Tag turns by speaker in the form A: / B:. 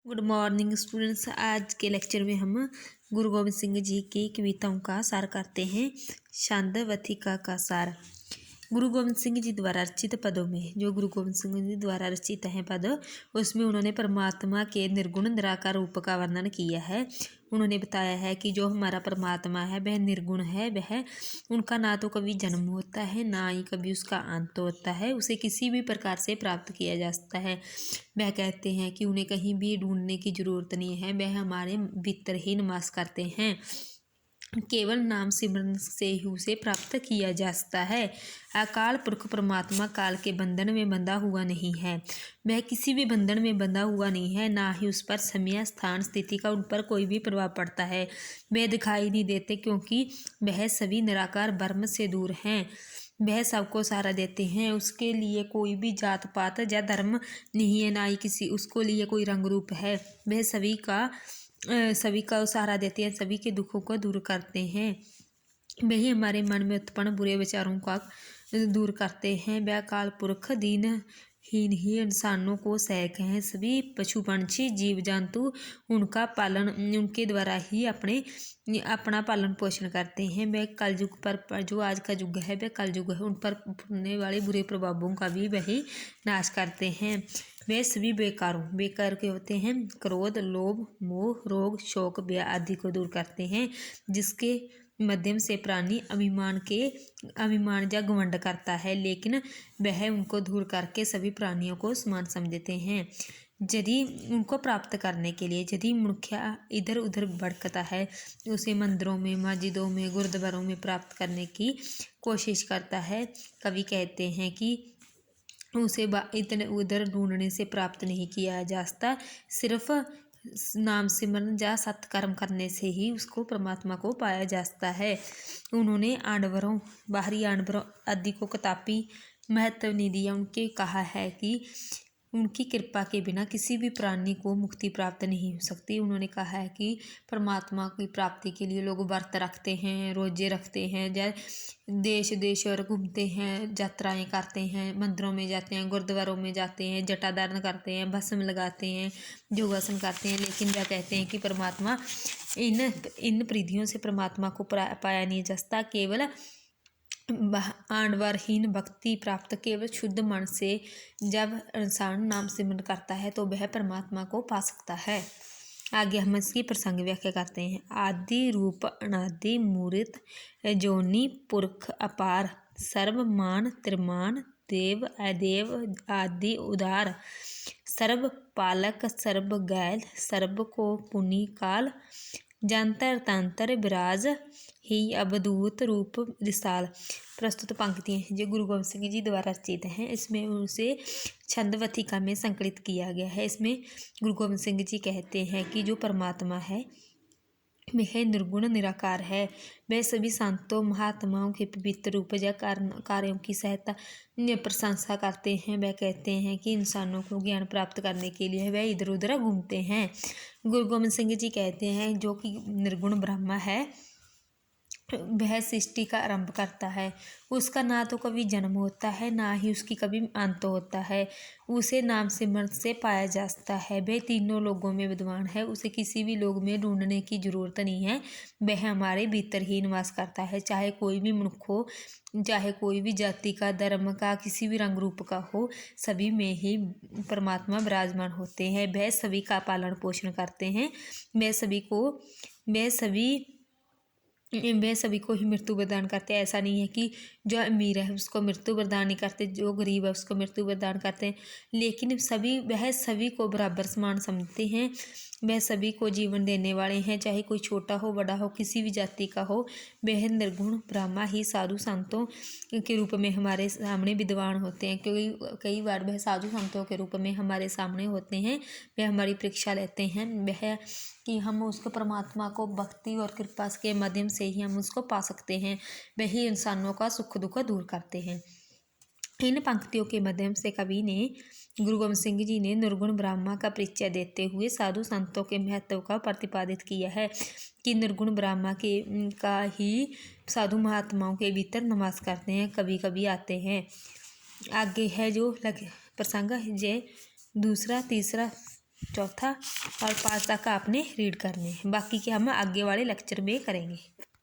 A: Good morning students. आज के lecture में हम गुरु गोविंद सिंह जी की कविताओं का सार करते हैं। छंद वथिका का सार। गुरु गोविंद सिंह जी द्वारा रचित पदों में, जो गुरु गोविंद सिंह जी द्वारा रचित हैं पद, उसमें उन्होंने परमात्मा के निर्गुण निराकार रूप का वर्णन किया है। उन्होंने बताया है कि जो हमारा परमात्मा है वह निर्गुण है, वह उनका ना तो कभी जन्म होता है ना ही कभी उसका अंत होता है, उसे किसी भी प्रकार से प्राप्त किया जा सकता है। वह कहते हैं कि उन्हें कहीं भी ढूंढने की जरूरत नहीं है, वह हमारे भीतर ही निवास करते हैं। केवल नाम सिमरन से ही उसे प्राप्त किया जा सकता है। अकाल पुरख परमात्मा काल के बंधन में बंधा हुआ नहीं है, वह किसी भी बंधन में बंधा हुआ नहीं है, ना ही उस पर समय स्थान स्थिति का उन पर कोई भी प्रभाव पड़ता है। वह दिखाई नहीं देते क्योंकि वह सभी निराकार ब्रह्म से दूर हैं। वह सबको सहारा देते हैं, उसके लिए कोई भी जात पात या धर्म नहीं है, ना ही किसी उसको लिए कोई रंग रूप है। वह सभी का सहारा देते हैं, सभी के दुखों को दूर करते हैं। वही हमारे मन में उत्पन्न बुरे विचारों का दूर करते हैं। वह काल पुरख दीनहीन ही इंसानों को सहायक हैं। सभी पशु पंछी जीव जंतु उनके द्वारा ही अपना पालन पोषण करते हैं। वह कलयुग पर जो आज का युग है वह कलयुग है, उन पर पड़ने वाले बुरे प्रभावों का भी वही नाश करते हैं। वे सभी बेकार के होते हैं, क्रोध लोभ मोह रोग शोक भय आदि को दूर करते हैं, जिसके माध्यम से प्राणी अभिमान या घमंड करता है, लेकिन वह उनको दूर करके सभी प्राणियों को समान समझते हैं। यदि उनको प्राप्त करने के लिए यदि मनुष्य इधर उधर भटकता है, उसे मंदिरों में मस्जिदों में गुरुद्वारों में प्राप्त करने की कोशिश करता है। कवि कहते हैं कि उसे इतने उधर ढूंढने से प्राप्त नहीं किया जा सकता, सिर्फ नाम सिमरन या सत्कर्म करने से ही उसको परमात्मा को पाया जा सकता है। उन्होंने बाहरी आडंबरों आदि को कदापि महत्व नहीं दिया। उनके कहा है कि उनकी कृपा के बिना किसी भी प्राणी को मुक्ति प्राप्त नहीं हो सकती। उन्होंने कहा है कि परमात्मा की प्राप्ति के लिए लोग व्रत रखते हैं, रोजे रखते हैं, देश देश और घूमते हैं, यात्राएं करते हैं, मंदिरों में जाते हैं, गुरुद्वारों में जाते हैं, जटा धारण करते हैं, भस्म लगाते हैं, योगासन करते हैं, लेकिन वह कहते हैं कि परमात्मा इन परिधियों से परमात्मा को पाया नहीं जा सकता। केवल आडंबरहीन भक्ति प्राप्त केवल शुद्ध मन से जब इंसान नाम सिमरन करता है तो वह परमात्मा को पा सकता है। आगे हम इसकी प्रसंग व्याख्या करते हैं। आदि रूप अनादि मूर्त जोनि पुरख अपार, सर्व मान त्रिमान देव अदेव आदि उदार, सर्व पालक सर्व गैल सर्व को पुनि काल, जंतर तंत्र विराज ही अवधूत रूप विशाल। प्रस्तुत पंक्तियाँ जो गुरु गोविंद सिंह जी द्वारा रचित हैं, इसमें उसे छंद वथिका में संकलित किया गया है। इसमें गुरु गोविंद सिंह जी कहते हैं कि जो परमात्मा है वह निर्गुण निराकार है। वह सभी संतों महात्माओं के पवित्र रूप या कार्यों की सहायता प्रशंसा करते हैं। वह कहते हैं कि इंसानों को ज्ञान प्राप्त करने के लिए वह इधर उधर घूमते हैं। गुरु गोविंद सिंह जी कहते हैं जो कि निर्गुण ब्रह्म है वह सृष्टि का आरंभ करता है। उसका ना तो कभी जन्म होता है ना ही उसकी कभी अंत होता है, उसे नाम सिमरन से पाया जा सकता है। वह तीनों लोगों में विद्वान है, उसे किसी भी लोग में ढूंढने की जरूरत नहीं है, वह हमारे भीतर ही निवास करता है। चाहे कोई भी मनुष्य हो, चाहे कोई भी जाति का धर्म का किसी भी रंग रूप का हो, सभी में ही परमात्मा विराजमान होते हैं। वह सभी का पालन पोषण करते हैं। वे सभी को ही मृत्यु प्रदान करते हैं। ऐसा नहीं है कि जो अमीर है उसको मृत्यु प्रदान नहीं करते, जो गरीब है उसको मृत्यु प्रदान करते हैं, लेकिन वह सभी को बराबर समान समझते हैं। वह सभी को जीवन देने वाले हैं, चाहे कोई छोटा हो बड़ा हो किसी भी जाति का हो। वह निर्गुण ब्रह्मा ही साधु संतों के रूप में हमारे सामने विद्वान होते हैं, क्योंकि कई बार वह साधु संतों के रूप में हमारे सामने होते हैं। वह हमारी परीक्षा लेते हैं, वह कि हम उसको परमात्मा को भक्ति और कृपा के माध्यम से ही हम उसको पा सकते हैं। वही इंसानों का सुख दुख दूर करते हैं। इन पंक्तियों के माध्यम से कवि ने गुरु गोविंद सिंह जी ने निर्गुण ब्रह्मा का परिचय देते हुए साधु संतों के महत्व का प्रतिपादित किया है कि निर्गुण ब्रह्मा का ही साधु महात्माओं के भीतर निवास करते हैं, कभी कभी आते हैं। आगे है जो प्रसंग जे दूसरा तीसरा चौथा और 5 तक आपने रीड करने हैं, बाकी के हम आगे वाले लेक्चर में करेंगे।